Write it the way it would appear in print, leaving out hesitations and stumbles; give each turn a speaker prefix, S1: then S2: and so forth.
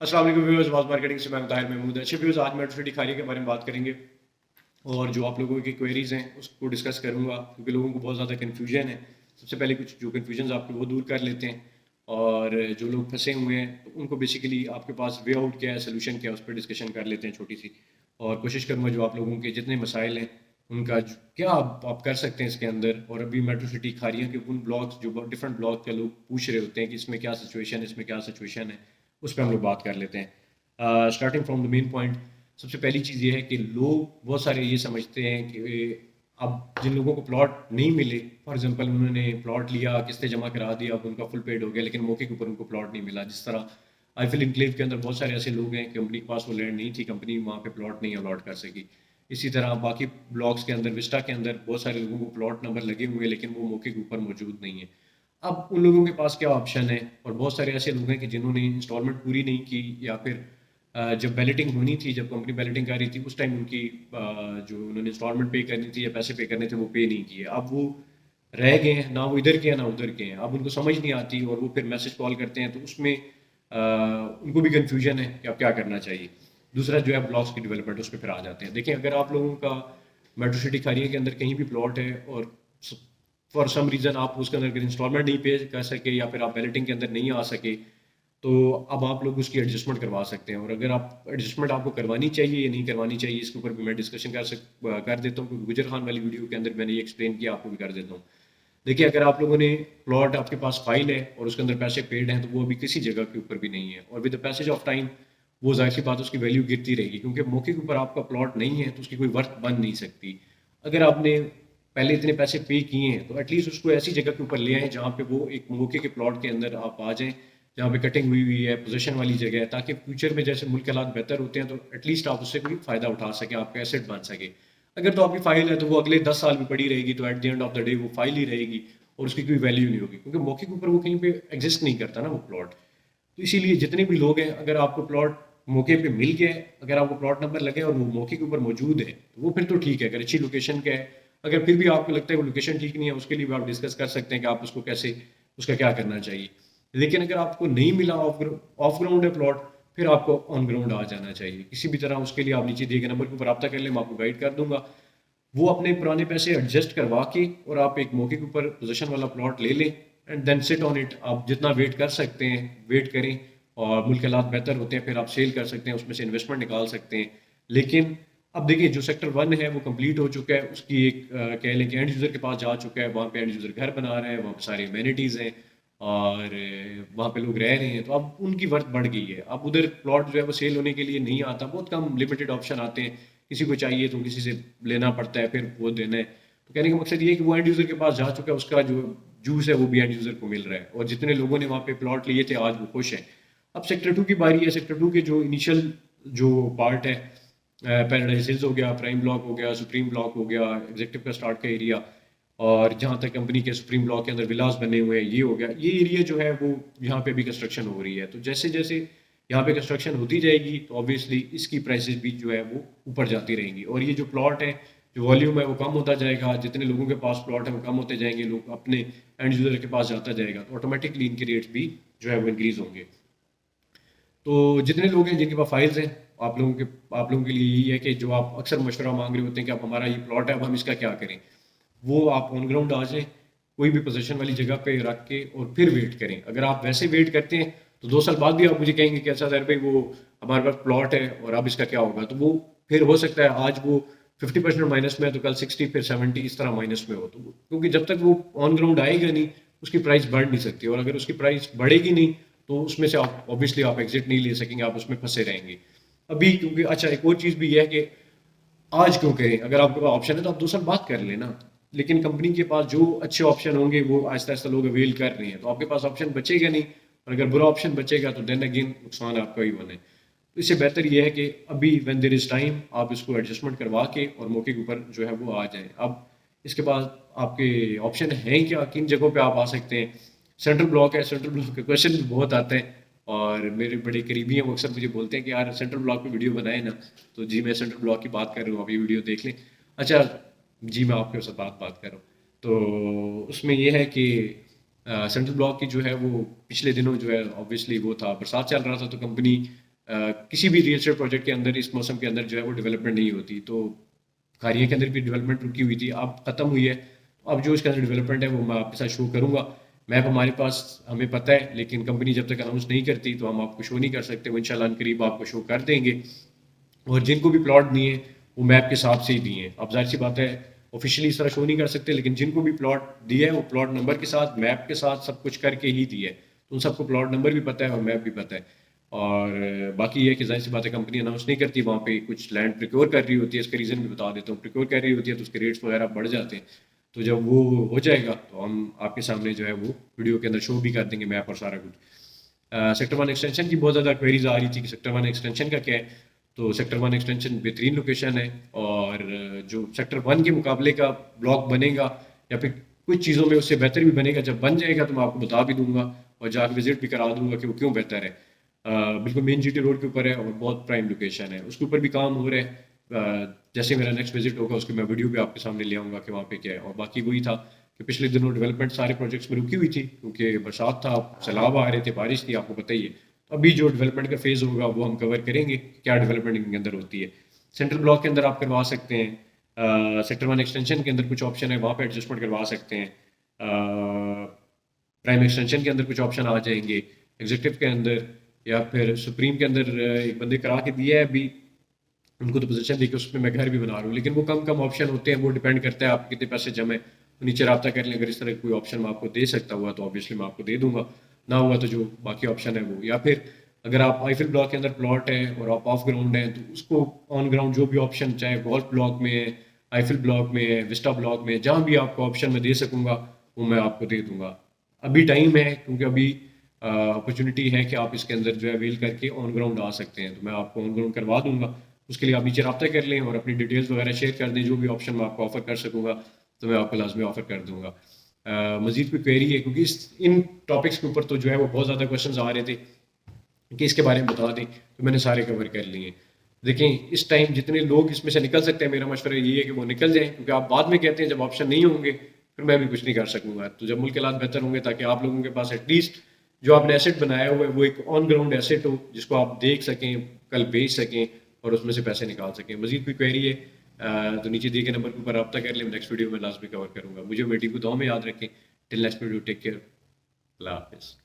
S1: अस्सलाम वालेकुम viewers, was marketing से मैं ताहिर महमूद। अच्छे व्यूअर्स, आज मेट्रो सिटी खारिया के बारे में बात करेंगे और जो आप लोगों की क्वेरीज हैं उसको डिस्कस करूंगा क्योंकि लोगों को बहुत ज़्यादा कन्फ्यूजन है। सबसे पहले कुछ जो कन्फ्यूजन आपके वो दूर कर लेते हैं और जो लोग फंसे हुए हैं तो उनको बेसिकली आपके पास वे आउट क्या है, सोल्यूशन क्या है, उस पर डिस्कशन कर लेते हैं छोटी सी। और कोशिश करूँगा जो आप लोगों के जितने मसाइल हैं उनका क्या आप कर सकते हैं इसके अंदर। और अभी मेट्रो सिटी खारिया के उन ब्लॉग्स जो डिफरेंट ब्लॉग के लोग पूछ रहे होते हैं कि इसमें क्या सिचुएशन है, इसमें क्या सिचुएशन है, उस पर हम लोग बात कर लेते हैं। Starting from the main point, सबसे पहली चीज़ ये है कि लोग बहुत सारे ये समझते हैं कि अब जिन लोगों को प्लॉट नहीं मिले, फॉर एग्जांपल उन्होंने प्लॉट लिया, किस्तें जमा करा दी, अब उनका फुल पेड हो गया लेकिन मौके के ऊपर उनको प्लॉट नहीं मिला। जिस तरह आईफिल इनक्लेव के अंदर बहुत सारे ऐसे लोग हैं, कंपनी के पास वो लैंड नहीं थी, कंपनी वहाँ पे प्लॉट नहीं अलॉट कर सकी। इसी तरह बाकी ब्लॉक्स के अंदर, विस्टा के अंदर बहुत सारे लोगों को प्लॉट नंबर लगे हुए हैं लेकिन वो मौके के ऊपर मौजूद नहीं है। अब उन लोगों के पास क्या ऑप्शन है? और बहुत सारे ऐसे लोग हैं कि जिन्होंने इंस्टॉलमेंट पूरी नहीं की या फिर जब बैलेटिंग होनी थी, जब कंपनी बैलेटिंग कर रही थी उस टाइम उनकी जो उन्होंने इंस्टॉलमेंट पे करनी थी या पैसे पे करने थे वो पे नहीं किए। अब वो रह गए हैं, ना वो इधर के हैं ना उधर के हैं। अब उनको समझ नहीं आती और वो फिर मैसेज कॉल करते हैं तो उसमें उनको भी कन्फ्यूजन है कि अब क्या करना चाहिए। दूसरा जो है ब्लॉक्स की डेवलपमेंट, उस पर फिर आ जाते हैं। देखिए, अगर आप लोगों का मेट्रो सिटी खारिया के अंदर कहीं भी प्लॉट है और फॉर सम रीज़न आप उसके अंदर इंस्टॉलमेंट नहीं पे कर सके या फिर आप बैलेटिंग के अंदर नहीं आ सके, तो अब आप लोग उसकी एडजस्टमेंट करवा सकते हैं। और अगर आप एडजस्टमेंट आपको करवानी चाहिए या नहीं करवानी चाहिए, इसके ऊपर भी मैं डिस्कशन कर देता हूँ क्योंकि गुजर खान वाली वीडियो के अंदर मैंने ये एक्सप्लेन किया, आपको भी कर देता हूँ। देखिए, अगर आप लोगों ने प्लॉट, आपके पास फाइल है और उसके अंदर पैसे पेड हैं तो वो अभी किसी जगह के ऊपर भी नहीं है और with the passage of time वो जाहिर सी बात है उसकी वैल्यू गिरती रहेगी क्योंकि मौके के ऊपर आपका प्लॉट नहीं है तो उसकी कोई वर्थ बन नहीं सकती। अगर आपने पहले इतने पैसे पे किए हैं तो एटलीस्ट उसको ऐसी जगह के ऊपर ले आएं जहाँ पे वो एक मौके के प्लॉट के अंदर आप आ जाएं, जहाँ पे कटिंग हुई हुई है, पोजीशन वाली जगह है, ताकि फ्यूचर में जैसे मुल्क के हालात बेहतर होते हैं तो एटलीस्ट आप उससे कोई फ़ायदा उठा सकें, आपका एसेट बन सके। अगर तो आपकी फाइल है तो वो अगले 10 साल भी पड़ी रहेगी तो at the end of the day वो फाइल ही रहेगी और उसकी कोई वैल्यू नहीं होगी क्योंकि मौके के ऊपर वो कहीं पे एग्जिस्ट नहीं करता ना वो प्लॉट। तो इसीलिए जितने भी लोग हैं, अगर आपको प्लॉट मौके पे मिल गया है, अगर आपको प्लॉट नंबर लगे और वो मौके के ऊपर मौजूद है तो वो फिर तो ठीक है, अगर अच्छी लोकेशन का है। अगर फिर भी आपको लगता है वो लोकेशन ठीक नहीं है, उसके लिए भी आप डिस्कस कर सकते हैं कि आप उसको कैसे, उसका क्या करना चाहिए। लेकिन अगर आपको नहीं मिला, ऑफ ग्राउंड है प्लॉट, फिर आपको ऑन ग्राउंड आ जाना चाहिए किसी भी तरह। उसके लिए आप नीचे दिए गए नंबर के ऊपर रब्ता कर लें, मैं आपको गाइड कर दूंगा। वो अपने पुराने पैसे एडजस्ट करवा के और आप एक मौके के ऊपर पोजीशन वाला प्लॉट ले लें and then sit on it. आप जितना वेट कर सकते हैं वेट करें और मुल्क के हालात बेहतर होते हैं फिर आप सेल कर सकते हैं, उसमें से इन्वेस्टमेंट निकाल सकते हैं। लेकिन अब देखिए, जो सेक्टर 1 है वो कंप्लीट हो चुका है, उसकी एक कह लें कि एंड यूज़र के पास जा चुका है, वहाँ पे एंड यूज़र घर बना रहा है, वहाँ पे सारी अमेनिटीज़ हैं और वहाँ पे लोग रह रहे हैं, तो अब उनकी वर्थ बढ़ गई है। अब उधर प्लॉट जो है वो सेल होने के लिए नहीं आता, बहुत कम लिमिटेड ऑप्शन आते हैं। किसी को चाहिए तो किसी से लेना पड़ता है, फिर वो देना है। तो कहने का मकसद ये है कि वो एंड यूज़र के पास जा चुका है, उसका जो जूस है वो भी एंड यूज़र को मिल रहा है और जितने लोगों ने वहाँ पे प्लॉट लिए थे आज वो खुश हैं। अब सेक्टर 2 की बारी है। सेक्टर 2 के जो इनिशियल जो पार्ट है, पैराडाइज हिल्स हो गया, प्राइम ब्लॉक हो गया, सुप्रीम ब्लॉक हो गया, एग्जेक्टिव का स्टार्ट का एरिया, और जहाँ तक कंपनी के सुप्रीम ब्लॉक के अंदर विलास बने हुए हैं, ये हो गया। ये एरिया जो है वो यहाँ पे भी कंस्ट्रक्शन हो रही है। तो जैसे जैसे यहाँ पे कंस्ट्रक्शन होती जाएगी तो ऑब्वियसली इसकी प्राइसेस भी जो है वो ऊपर जाती रहेंगी और ये जो प्लॉट है, जो वॉल्यूम है वो कम होता जाएगा। जितने लोगों के पास प्लॉट है वो कम होते जाएंगे, लोग अपने एंड यूजर के पास जाता जाएगा तो ऑटोमेटिकली इनके रेट्स भी जो है वो इंक्रीज होंगे। तो जितने लोग हैं जिनके पास फाइल्स हैं, आप लोगों के लिए यही है कि जो आप अक्सर मशवरा मांग रहे होते हैं कि आप हमारा ये प्लॉट है अब हम इसका क्या करें, वो आप ऑन ग्राउंड आ जाएं, कोई भी पोजीशन वाली जगह पे रख के और फिर वेट करें। अगर आप वैसे वेट करते हैं तो 2 साल बाद भी आप मुझे कहेंगे कि अच्छा सर भाई वो हमारे पास प्लॉट है और अब इसका क्या होगा, तो वो फिर हो सकता है आज वो 50% माइनस में है तो कल 60 फिर 70 इस तरह माइनस में हो। तो क्योंकि जब तक वो ऑन ग्राउंड आएगा नहीं उसकी प्राइस बढ़ नहीं सकती और अगर उसकी प्राइस बढ़ेगी नहीं तो उसमें से आप ऑब्वियसली आप एग्जिट नहीं ले सकेंगे, आप उसमें फंसे रहेंगे अभी। क्योंकि अच्छा, एक और चीज़ भी यह है कि आज क्यों करें, अगर आपके पास ऑप्शन है तो आप 2 साल बाद कर लेना। लेकिन कंपनी के पास जो अच्छे ऑप्शन होंगे वो आहिस्ता आहिस्ता लोग अवेल कर रहे हैं तो आपके पास ऑप्शन बचेगा नहीं, और अगर बुरा ऑप्शन बचेगा तो देन अगेन नुकसान आपका ही बने। तो इससे बेहतर ये है कि अभी व्हेन देयर इज टाइम आप इसको एडजस्टमेंट करवा के और मौके के ऊपर जो है वो आ जाएं। अब इसके बाद आपके ऑप्शन हैं क्या, किन जगहों पे आप आ सकते हैं। सेंट्रल ब्लॉक है, सेंट्रल ब्लॉक के क्वेश्चन भी बहुत आते हैं और मेरे बड़े करीबी हैं, वो अक्सर मुझे बोलते हैं कि यार सेंट्रल ब्लॉक पे वीडियो बनाए ना। तो जी, मैं सेंट्रल ब्लॉक की बात कर रहा हूँ, आप ये वीडियो देख लें। अच्छा जी, मैं आपके साथ बात कर रहा हूँ। तो उसमें ये है कि सेंट्रल ब्लॉक की जो है वो पिछले दिनों जो है ऑब्वियसली वो था, बरसात चल रहा था तो कंपनी किसी भी रियल एस्टेट प्रोजेक्ट के अंदर इस मौसम के अंदर जो है वो डेवलपमेंट नहीं होती। तो खारिया के अंदर भी डेवलपमेंट रुकी हुई थी, अब ख़त्म हुई है। अब जो इसके अंदर डेवलपमेंट है वो मैं आपके साथ शो करूँगा। मैप हमारे पास हमें पता है, लेकिन कंपनी जब तक अनाउंस नहीं करती तो हम आपको शो नहीं कर सकते। वो इंशाल्लाह करीब आपको शो कर देंगे। और जिनको भी प्लॉट दिए वो मैप के हिसाब से ही दिए हैं। अब जाहिर सी बात है ऑफिशियली इस तरह शो नहीं कर सकते, लेकिन जिनको भी प्लॉट दिया है वो प्लॉट नंबर के साथ, मैप के साथ सब कुछ करके ही दिया है। तो उन सबको प्लॉट नंबर भी पता है और मैप भी पता है। और बाकी ये है कि जाहिर सी बात है कंपनी अनाउंस नहीं करती, वहाँ पे कुछ लैंड प्रिक्योर कर रही होती है। इसका रीज़न भी बता देता हूँ, प्रिक्योर कर रही होती है तो उसके रेट्स वगैरह बढ़ जाते हैं। तो जब वो हो जाएगा तो हम आपके सामने जो है वो वीडियो के अंदर शो भी कर देंगे मैप और सारा कुछ। सेक्टर 1 एक्सटेंशन की बहुत ज़्यादा क्वेरीज आ रही थी कि सेक्टर 1 एक्सटेंशन का क्या है। तो सेक्टर 1 एक्सटेंशन बेहतरीन लोकेशन है, और जो सेक्टर 1 के मुकाबले का ब्लॉक बनेगा या फिर कुछ चीज़ों में उससे बेहतर भी बनेगा, जब बन जाएगा तो मैं आपको बता भी दूंगा और जाकर विजिट भी करा दूंगा कि वो क्यों बेहतर है। बिल्कुल मेन जीटी रोड के ऊपर है और बहुत प्राइम लोकेशन है। उसके ऊपर भी काम हो रहा है। जैसे मेरा नेक्स्ट विजिट होगा उसके मैं वीडियो भी आपके सामने ले आऊँगा कि वहाँ पे क्या है। और बाकी वही था कि पिछले दिनों डेवलपमेंट सारे प्रोजेक्ट्स में रुकी हुई थी क्योंकि बरसात था, सैलाब आ रहे थे, बारिश थी, आपको पता ही है। तो अभी जो डेवलपमेंट का फेज़ होगा वो हम कवर करेंगे, क्या डेवलपमेंट इनके अंदर होती है। सेंट्रल ब्लॉक के अंदर आप करवा सकते हैं। सेक्टर 1 एक्सटेंशन के अंदर कुछ ऑप्शन है, वहाँ पे एडजस्टमेंट करवा सकते हैं। प्राइम एक्सटेंशन के अंदर कुछ ऑप्शन आ जाएंगे, एग्जीक्यूटिव के अंदर या फिर सुप्रीम के अंदर एक बंदे करा के दिया है अभी, उनको तो पोजीशन दी कि उसमें मैं घर भी बना रहा हूँ। लेकिन वो कम कम ऑप्शन होते हैं, वो डिपेंड करता है आप कितने पैसे जमे। तो नीचे रब्ता कर लें, अगर इस तरह कोई ऑप्शन मैं आपको दे सकता हुआ तो ऑब्वियसली मैं आपको दे दूंगा, ना हुआ तो जो बाकी ऑप्शन है वो। या फिर अगर आप आईफिल ब्लॉक के अंदर प्लॉट है और आप ऑफ ग्राउंड है तो उसको ऑन ग्राउंड जो भी ऑप्शन, चाहे गोल्फ ब्लॉक में है, आईफिल ब्लॉक में है, विस्टा ब्लॉक में, जहाँ भी आपको ऑप्शन मैं दे सकूंगा वो मैं आपको दे दूंगा। अभी टाइम है क्योंकि अभी अपॉर्चुनिटी है कि आप इसके अंदर जो है वेल करके ऑन ग्राउंड आ सकते हैं, तो मैं आपको ऑन ग्राउंड करवा दूंगा। उसके लिए आप नीचे रब्ता कर लें और अपनी डिटेल्स वगैरह शेयर कर दें, जो भी ऑप्शन मैं आपको ऑफर कर सकूंगा तो मैं आपको लाजमी ऑफर कर दूंगा। मजीद कोई क्वेरी है, क्योंकि इन टॉपिक्स के ऊपर तो जो है वो बहुत ज़्यादा क्वेश्चन आ रहे थे कि इसके बारे में बता दें, तो मैंने सारे कवर कर लिए। देखें इस टाइम जितने लोग इसमें से निकल सकते हैं, मेरा मशवरा ये है कि वो निकल जाएं, क्योंकि आप बाद में कहते हैं जब ऑप्शन नहीं होंगे फिर मैं भी कुछ नहीं कर सकूंगा। तो जब मुल्क के हालात बेहतर होंगे, ताकि आप लोगों के पास एटलीस्ट जो आपने एसेट बनाया हुआ है वो एक ऑन ग्राउंड एसेट हो जिसको आप देख सकें, कल बेच सकें और उसमें से पैसे निकाल सकें। मजीद कोई क्वेरी है तो नीचे दिए गए नंबर के ऊपर रब्ता कर लें, नेक्स्ट वीडियो में लाजमी कवर करूँगा। मुझे मीटिंग को दुआ में याद रखें। Till next video, take care, अल्लाह हाफिज़।